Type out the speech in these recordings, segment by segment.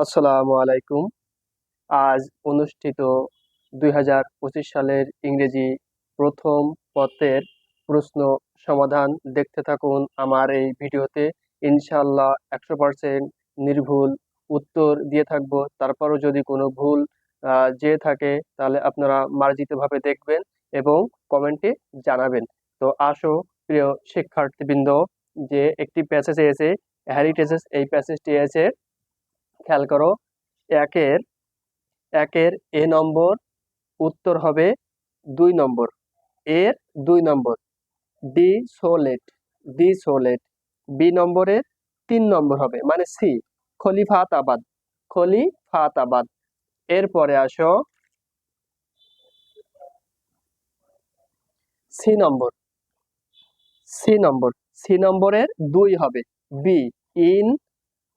আসসালামু আলাইকুম। আজ অনুষ্ঠিত 2025 সালের ইংরেজি প্রথম পত্রের প্রশ্ন সমাধান দেখতে থাকুন আমার এই ভিডিওতে। ইনশাআল্লাহ 100% নির্ভুল উত্তর দিয়ে থাকবো। তারপরও যদি কোনো ভুল যেয়ে থাকে তাহলে আপনারা মার্জিতভাবে দেখবেন এবং কমেন্টে জানাবেন। তো আসো প্রিয় শিক্ষার্থীবৃন্দ, যে একটি প্যাসেজ এসে হেরিটেজেস, এই প্যাসেজটি এসে খেয়াল করো। একের একের এ নম্বর উত্তর হবে 2 নম্বর। এর 2 number desolate, desolate. B নম্বরের 3 নম্বর হবে মানে সি, খলিফাতাবাদ, খলিফাতাবাদ। এরপরে আসো সি নম্বর, সি নম্বর, সি নম্বরের 2 হবে বি, ইন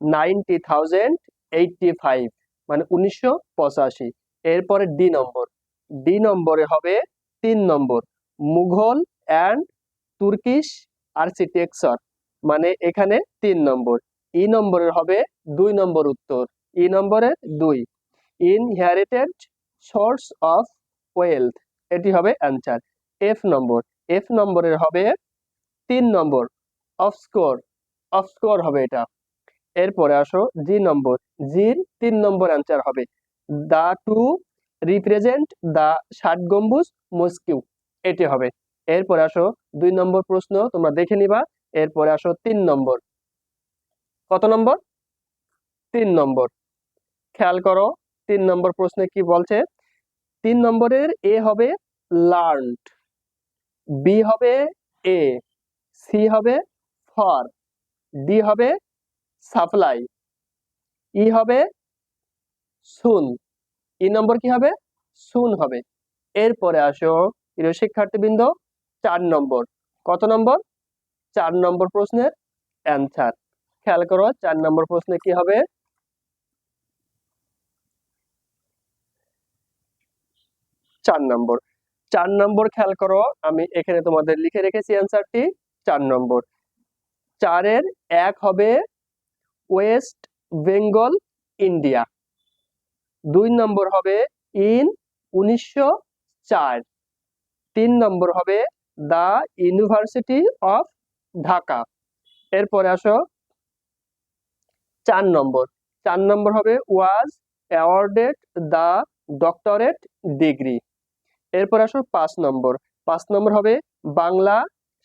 90,085 মানে 1985। এরপরে ডি নম্বর, ডি নম্বরে হবে 3 নম্বর, মুঘল অ্যান্ড তুর্কিশ আর্কিটেকচার মানে এখানে 3 নম্বর। ই নম্বরের হবে 2 নম্বর উত্তর, ই নম্বরের 2, ইনহেরিটেড সোর্স অফ ওয়েলথ, এটি হবে অ্যান্সার। এফ নম্বর, এফ নম্বরের হবে 3 নম্বর, অফস্কোর, অফস্কোর হবে এটা। এরপরে আসো জি নম্বর, জির 3 নম্বর অ্যান্সার হবে দা টু রিপ্রেজেন্ট দা 60 গম্বুজ মস্কিউ, এটি হবে। এরপরে আসো 2 নম্বর প্রশ্ন তোমরা দেখে নিবা। এরপরে আসো 3 নম্বর, কত নম্বর? 3 নম্বর। খেয়াল করো 3 নম্বর প্রশ্নে কি বলছে। 3 নম্বরের এ হবে লার্নড, বি হবে এ, সি হবে ফর, ডি হবে সাপ্লাই, ই হবে সুন। ই নম্বর কি হবে? সুন হবে। এরপরে আসো প্রিয় শিক্ষার্থীবৃন্দ 4 নম্বর, কত নম্বর? 4 নম্বর প্রশ্নের অ্যান্সার। খেয়াল করো 4 নম্বর প্রশ্নে কি হবে। 4 নম্বর, 4 নম্বর খেয়াল করো, আমি এখানে তোমাদের লিখে রেখেছি অ্যান্সারটি। 4 নম্বর, 4-এর 1 হবে ওয়েস্ট বেঙ্গল, ইন্ডিয়া। 2 নম্বর হবে ইন 1904। 3 নম্বর হবে দা ইউনিভার্সিটি অফ ঢাকা। এরপরে আসো 4 নম্বর, 4 নম্বর হবে was awarded the doctorate degree. এরপর আসো 5 নম্বর, 5 নম্বর হবে বাংলা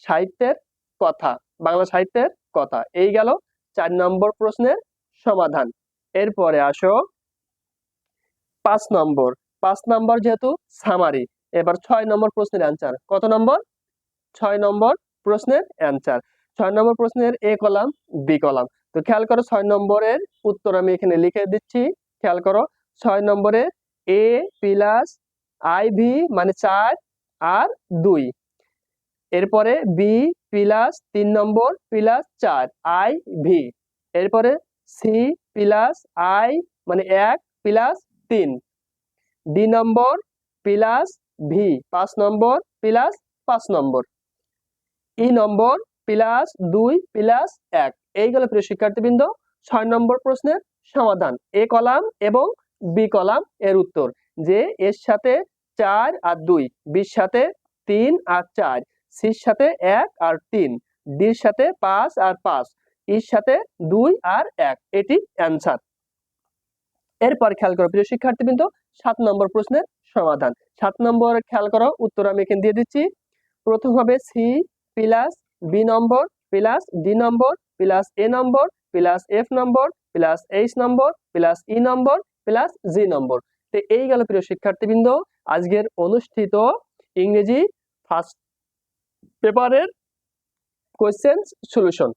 সাহিত্যের কথা, বাংলা সাহিত্যের কথা। এই গেল 4 নম্বর প্রশ্নের সমাধান। এরপরে আসো 5 নম্বর, 5 নম্বর যেহেতু সামারি, এবার 6 নম্বর প্রশ্নের অ্যান্সার। কত নম্বর? 6 নম্বর প্রশ্নের অ্যান্সার। 6 নম্বর প্রশ্নের এ কলাম, বি কলাম। তো খেয়াল করো 6 নম্বরের উত্তর আমি এখানে লিখে দিচ্ছি। খেয়াল করো 6 নম্বরে এ প্লাস আই ভি মানে 4 আর 2। এরপরে B plus 3 number plus 4 I V. এরপরে সি প্লাস আই মানে 1 plus 3। D number plus V 5 number plus 5 number. E number plus 2 plus 1। এইগুলো প্রিয় শিক্ষার্থীবৃন্দ 6 নম্বর প্রশ্নের সমাধান। এ কলাম এবং বি কলাম এর উত্তর, যে এর সাথে 4 আর 2, বির সাথে 3 আর 4, সির সাথে 1 আর 3, ডির সাথে 5 আর 5, ইর সাথে 2 আর 1, এটি অ্যান্সার। এরপর খেয়াল করো প্রিয় শিক্ষার্থীবৃন্দ 7 নম্বর প্রশ্নের সমাধান। 7 নম্বর খেয়াল করো উত্তর আমি এখানে দিয়ে দিচ্ছি। প্রথম হবে সি প্লাস বি নম্বর প্লাস ডি নম্বর প্লাস এ নম্বর plus F number plus H নম্বর প্লাস ই নম্বর প্লাস জি নম্বর। তো এই গেল প্রিয় শিক্ষার্থীবৃন্দ আজকের অনুষ্ঠিত ইংরেজি ফার্স্ট পেপারের কোয়েশ্চেন সলিউশন।